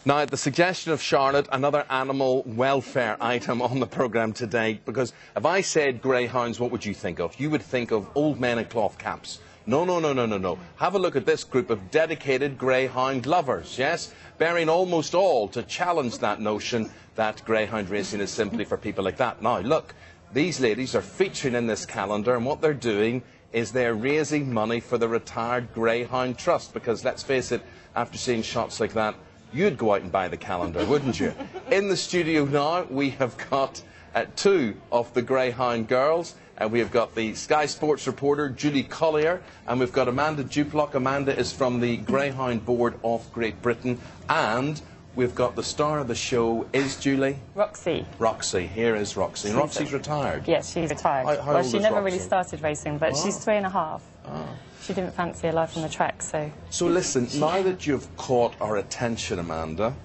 Now, at the suggestion of Charlotte, another animal welfare item on the programme today, because if I said greyhounds, what would you think of? You would think of old men in cloth caps. No, no, no, no, no, no. Have a look at this group of dedicated greyhound lovers, yes? Bearing almost all to challenge that notion that greyhound racing is simply for people like that. Now, look, these ladies are featuring in this calendar, and what they're doing is they're raising money for the Retired Greyhound Trust, because let's face it, after seeing shots like that, you'd go out and buy the calendar, wouldn't you? In the studio now, we have got two of the Greyhound Girls. We have got the Sky Sports reporter, Julie Collier, and we've got Amanda Duplock. Amanda is from the Greyhound Board of Great Britain. And we've got the star of the show, is Julie? Roxy. Roxy, here is Roxy. And Roxy's retired? Yes, she's retired. How well, old she is never Roxy? really started racing, but she's 3.5. Oh. She didn't fancy her life on the track, so... So listen, now that you've caught our attention, Amanda,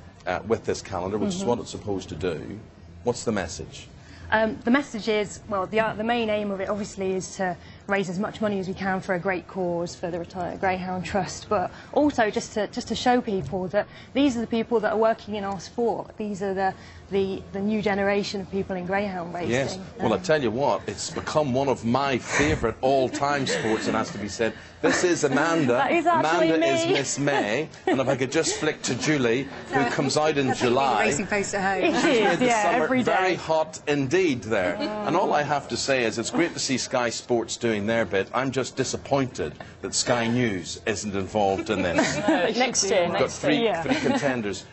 with this calendar, which is what it's supposed to do, what's the message? The message is, well, the main aim of it obviously is to raise as much money as we can for a great cause, for the Retired Greyhound Trust, but also just to show people that these are the people that are working in our sport. These are the new generation of people in greyhound racing. Yes. Well, I tell you what, it's become one of my favourite all-time sports, it has to be said. This is Amanda. That is Amanda me. is Miss May, and if I could just flick to Julie, who comes out in July. Racing post at home. It is, yeah, Summer, every day. very hot indeed there. And all I have to say is it's great to see Sky Sports doing their bit. I'm just disappointed that Sky News isn't involved in this. Next year, We've got three contenders.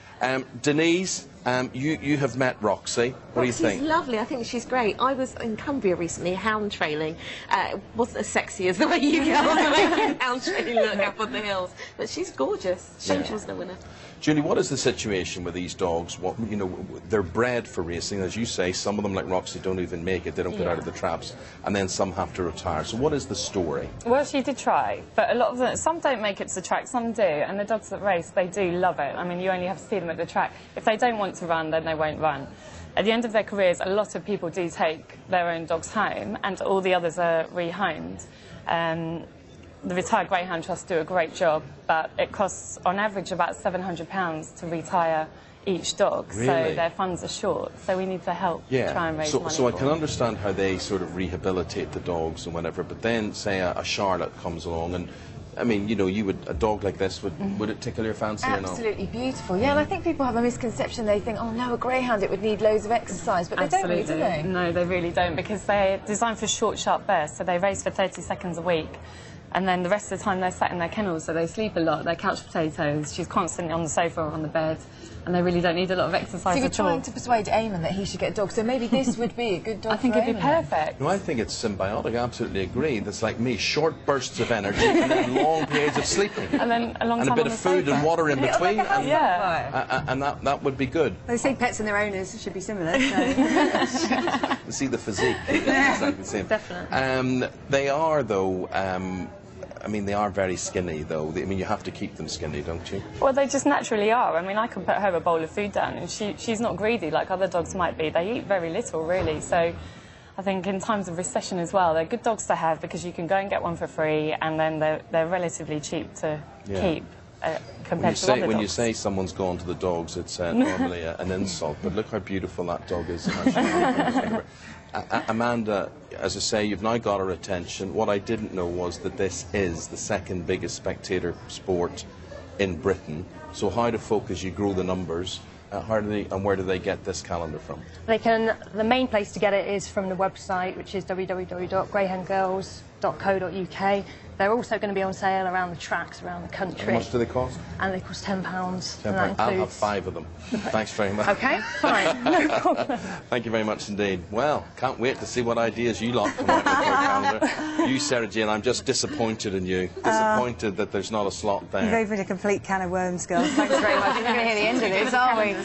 Denise, you have met Roxy. What do you think? She's lovely. I think she's great. I was in Cumbria recently, hound trailing. It wasn't as sexy as the way you hound trailing look up on the hills. But she's gorgeous. Shame she wasn't a winner. Julie, what is the situation with these dogs? What, you know, they're bred for racing, as you say. Some of them, like Roxy, don't even make it. They don't get out of the traps, and then some have to retire. So, what is the story? Well, she did try, but a lot of them, some don't make it to the track, some do, and the dogs that race, they do love it. I mean, you only have to see them at the track. If they don't want to run, then they won't run. At the end of their careers, a lot of people do take their own dogs home, and all the others are rehomed. The Retired Greyhound Trust do a great job, but it costs, on average, about £700 to retire each dog. Really? So their funds are short, so we need to help try and raise money. So I for can them. understand how they sort of rehabilitate the dogs and whatever, but then, say, a Charlotte comes along and, I mean, you know, a dog like this, would it tickle your fancy or not? Absolutely beautiful, yeah, and I think people have a misconception. They think, oh no, a greyhound, it would need loads of exercise, but they don't really, do they? No, they really don't, because they're designed for short, sharp bursts, so they race for 30 seconds a week, and then the rest of the time they're sat in their kennels, so they sleep a lot, they're couch potatoes, she's constantly on the sofa or on the bed, and they really don't need a lot of exercise so you're at all. trying to persuade Eamonn that he should get a dog, so maybe this would be a good dog I think for it'd be Eamonn. perfect. No, I think it's symbiotic, I absolutely agree. That's like me, short bursts of energy and then long periods of sleeping. And then a long time and a bit on of the food sofa. and water in between, and that would be good. They say pets and their owners should be similar, so... You see the physique. Exactly the same. Definitely. They are, though, I mean, they are very skinny, though. I mean, you have to keep them skinny, don't you? Well, they just naturally are. I mean, I can put her a bowl of food down, and she's not greedy like other dogs might be. They eat very little, really. So I think in times of recession as well, they're good dogs to have because you can go and get one for free, and then they're relatively cheap to keep. Compared to other dogs. When you say someone's gone to the dogs, it's normally an insult, but look how beautiful that dog is. Amanda, as I say, you've now got our attention. What I didn't know was that this is the second biggest spectator sport in Britain. So how do folk, as you grow the numbers, and where do they get this calendar from? The main place to get it is from the website, which is www.greyhoundgirls.co.uk. They're also going to be on sale around the tracks around the country. How much do they cost? And they cost £10. £10. I'll have 5 of them. Thanks very much. Okay, fine, no problem. Thank you very much indeed. Well, can't wait to see what ideas you lot come out with your calendar. You, Sarah Jane, I'm just disappointed in you. Disappointed that there's not a slot there. You've opened a complete can of worms, girls. Thanks very much. We're going to hear the end of this, aren't we?